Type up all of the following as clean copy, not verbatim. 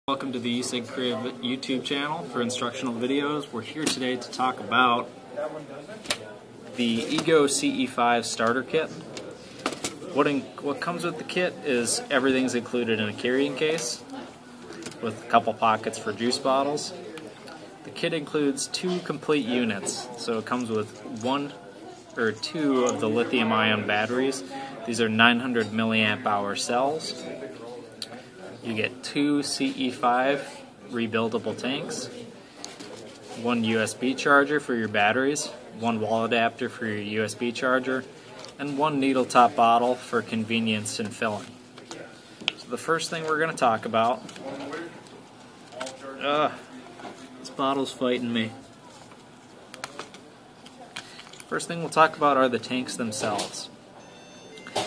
Welcome to the e-cig Crib YouTube channel for instructional videos. We're here today to talk about the Ego CE5 starter kit. What comes with the kit is everything's included in a carrying case with a couple pockets for juice bottles. The kit includes 2 complete units, so it comes with 1 or 2 of the lithium-ion batteries. These are 900 milliamp hour cells. You get 2 CE5 rebuildable tanks, 1 USB charger for your batteries, 1 wall adapter for your USB charger, and 1 needle top bottle for convenience in filling. So the first thing we're going to talk about, this bottle's fighting me. First thing we'll talk about are the tanks themselves.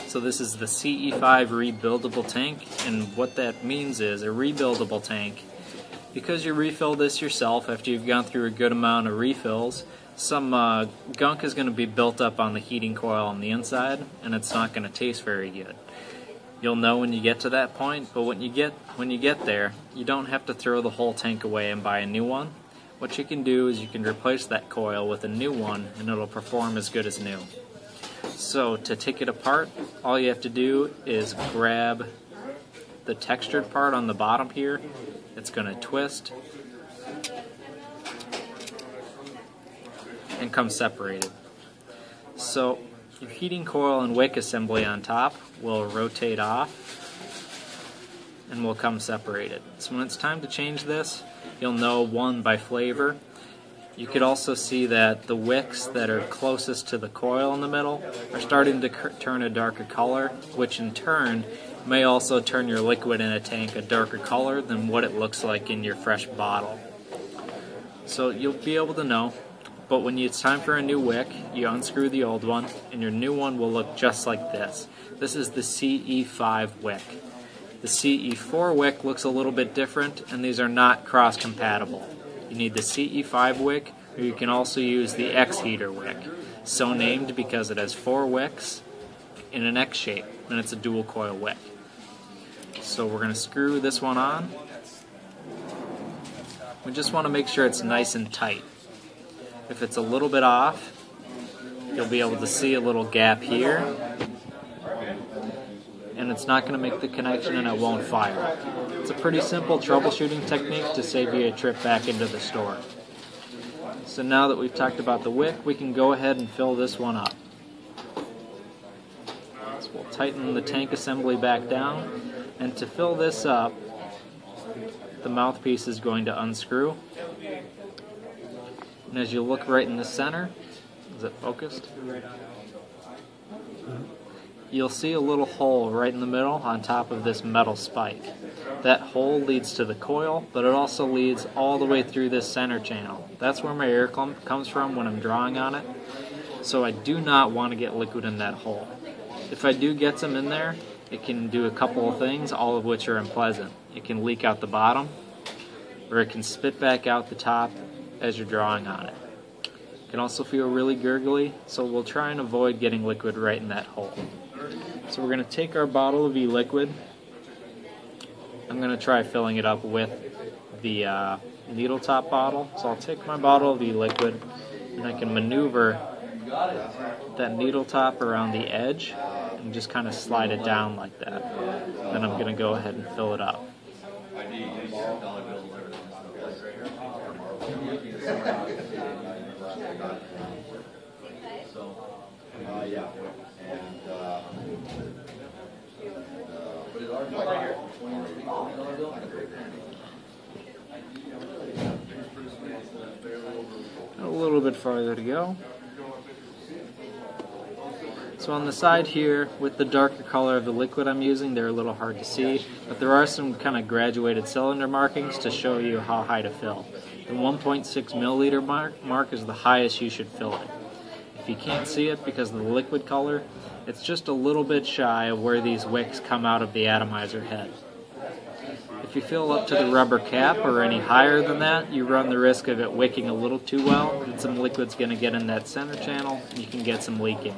So this is the CE5 rebuildable tank, and what that means is a rebuildable tank. Because you refill this yourself after you've gone through a good amount of refills, some gunk is going to be built up on the heating coil on the inside, and it's not going to taste very good. You'll know when you get to that point, but when you get there, you don't have to throw the whole tank away and buy a new one. What you can do is you can replace that coil with a new one, and it'll perform as good as new. So to take it apart, all you have to do is grab the textured part on the bottom here. It's going to twist and come separated. So your heating coil and wick assembly on top will rotate off and will come separated. So when it's time to change this, you'll know one by flavor. You could also see that the wicks that are closest to the coil in the middle are starting to turn a darker color, which in turn may also turn your liquid in a tank a darker color than what it looks like in your fresh bottle. So you'll be able to know, but when it's time for a new wick, you unscrew the old one, and your new one will look just like this. This is the CE5 wick. The CE4 wick looks a little bit different, and these are not cross-compatible. You need the CE5 wick, or you can also use the X heater wick, so named because it has 4 wicks in an X shape, and it's a dual coil wick. So we're going to screw this one on. We just want to make sure it's nice and tight. If it's a little bit off, you'll be able to see a little gap here, and it's not going to make the connection and it won't fire. It's a pretty simple troubleshooting technique to save you a trip back into the store. So now that we've talked about the wick, we can go ahead and fill this one up. So we'll tighten the tank assembly back down, and to fill this up, the mouthpiece is going to unscrew. And as you look right in the center, is it focused? You'll see a little hole right in the middle on top of this metal spike. That hole leads to the coil, but it also leads all the way through this center channel. That's where my air comes from when I'm drawing on it. So I do not want to get liquid in that hole. If I do get some in there, it can do a couple of things, all of which are unpleasant. It can leak out the bottom, or it can spit back out the top as you're drawing on it. It can also feel really gurgly, so we'll try and avoid getting liquid right in that hole. So we're going to take our bottle of e-liquid. I'm going to try filling it up with the needle top bottle. So I'll take my bottle of e-liquid, and I can maneuver that needle top around the edge and just kind of slide it down like that. Then I'm going to go ahead and fill it up. A little bit farther to go. So on the side here, with the darker color of the liquid I'm using, they're a little hard to see, but there are some kind of graduated cylinder markings to show you how high to fill. The 1.6 milliliter mark is the highest you should fill it. If you can't see it because of the liquid color, it's just a little bit shy of where these wicks come out of the atomizer head. If you fill up to the rubber cap or any higher than that, you run the risk of it wicking a little too well, and some liquid's going to get in that center channel, and you can get some leaking.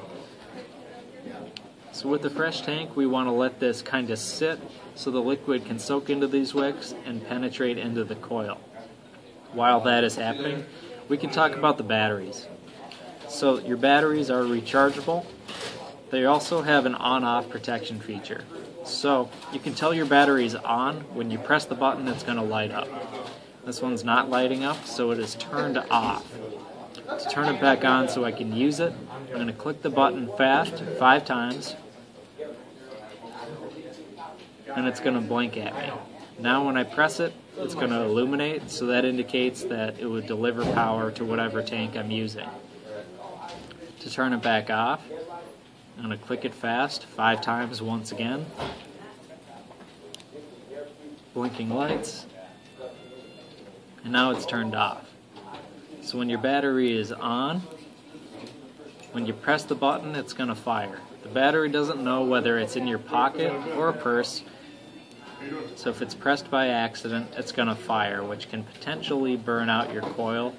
So with the fresh tank, we want to let this kind of sit so the liquid can soak into these wicks and penetrate into the coil. While that is happening, we can talk about the batteries. So your batteries are rechargeable. They also have an on-off protection feature. So you can tell your battery is on. When you press the button, it's going to light up. This one's not lighting up, so it is turned off. To turn it back on so I can use it, I'm going to click the button fast 5 times, and it's going to blink at me. Now when I press it, it's going to illuminate, so that indicates that it would deliver power to whatever tank I'm using. To turn it back off, I'm going to click it fast 5 times once again. Blinking lights, and now it's turned off. So when your battery is on, when you press the button, it's going to fire. The battery doesn't know whether it's in your pocket or a purse, so if it's pressed by accident, it's going to fire, which can potentially burn out your coil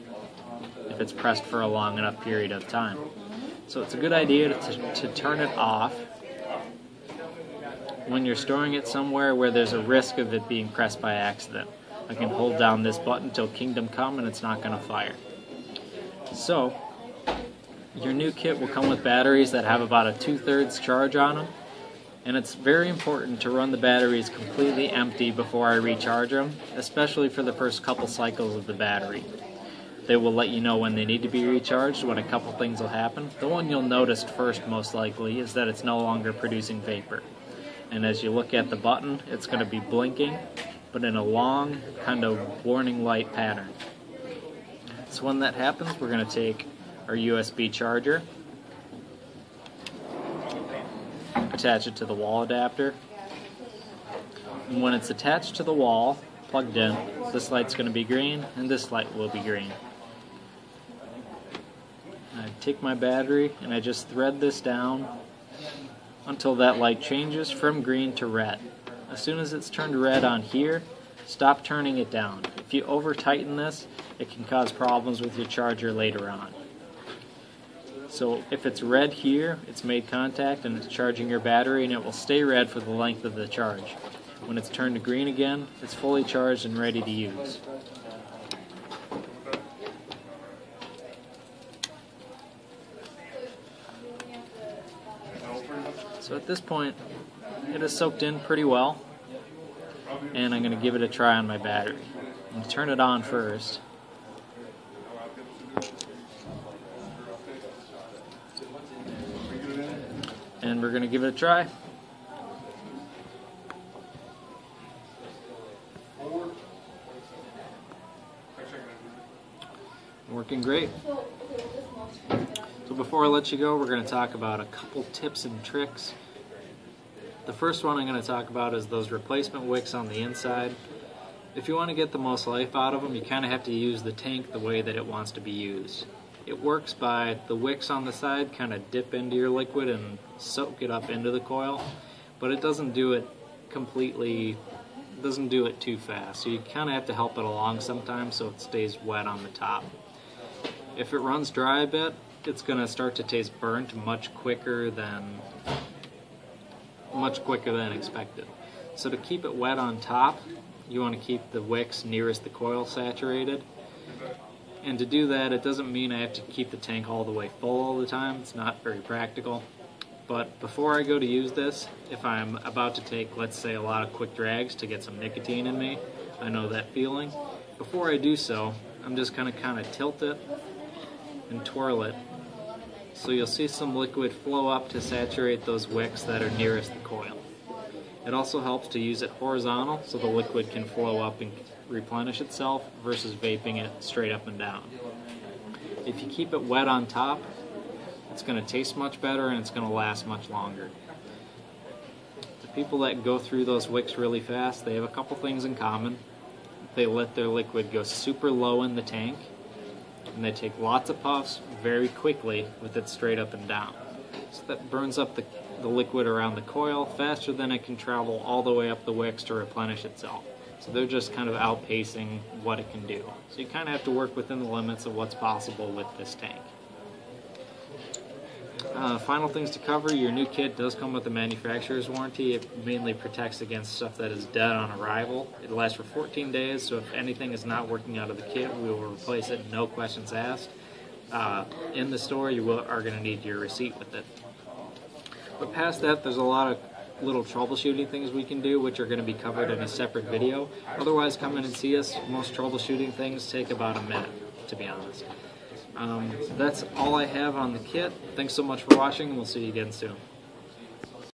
if it's pressed for a long enough period of time. So it's a good idea to turn it off when you're storing it somewhere where there's a risk of it being pressed by accident. I can hold down this button till Kingdom Come and it's not going to fire. So, your new kit will come with batteries that have about a 2/3 charge on them, and it's very important to run the batteries completely empty before I recharge them, especially for the first couple cycles of the battery. They will let you know when they need to be recharged, when a couple things will happen. The one you'll notice first, most likely, is that it's no longer producing vapor. And as you look at the button, it's going to be blinking, but in a long, kind of warning light pattern. So when that happens, we're going to take our USB charger, attach it to the wall adapter, and when it's attached to the wall, plugged in, this light's going to be green, and this light will be green. I take my battery, and I just thread this down until that light changes from green to red. As soon as it's turned red on here, stop turning it down. If you over tighten this, it can cause problems with your charger later on. So if it's red here, it's made contact and it's charging your battery, and it will stay red for the length of the charge. When it's turned to green again, it's fully charged and ready to use. So at this point, it is soaked in pretty well, and I'm going to give it a try on my battery. I'm going to turn it on first. And we're going to give it a try. Working great. So before I let you go, we're going to talk about a couple tips and tricks. The first one I'm going to talk about is those replacement wicks on the inside. If you want to get the most life out of them, you kind of have to use the tank the way that it wants to be used. It works by the wicks on the side kind of dip into your liquid and soak it up into the coil, but it doesn't do it completely, doesn't do it too fast. So you kind of have to help it along sometimes so it stays wet on the top. If it runs dry a bit, it's going to start to taste burnt much quicker than expected. So to keep it wet on top, you want to keep the wicks nearest the coil saturated. And to do that, it doesn't mean I have to keep the tank all the way full all the time. It's not very practical. But before I go to use this, if I'm about to take, let's say, a lot of quick drags to get some nicotine in me, I know that feeling. Before I do so, I'm just going to kind of tilt it and twirl it. So you'll see some liquid flow up to saturate those wicks that are nearest the coil. It also helps to use it horizontal so the liquid can flow up and replenish itself versus vaping it straight up and down. If you keep it wet on top, it's going to taste much better and it's going to last much longer. The people that go through those wicks really fast, they have a couple things in common. They let their liquid go super low in the tank, and they take lots of puffs very quickly with it straight up and down. So that burns up the liquid around the coil faster than it can travel all the way up the wicks to replenish itself. So they're just kind of outpacing what it can do. So you kind of have to work within the limits of what's possible with this tank. Final things to cover, your new kit does come with a manufacturer's warranty. It mainly protects against stuff that is dead on arrival. It lasts for 14 days, so if anything is not working out of the kit, we will replace it, no questions asked. In the store, you are going to need your receipt with it. But past that, there's a lot of little troubleshooting things we can do, which are going to be covered in a separate video. Otherwise, come in and see us. Most troubleshooting things take about a minute, to be honest. That's all I have on the kit. Thanks so much for watching, and we'll see you again soon.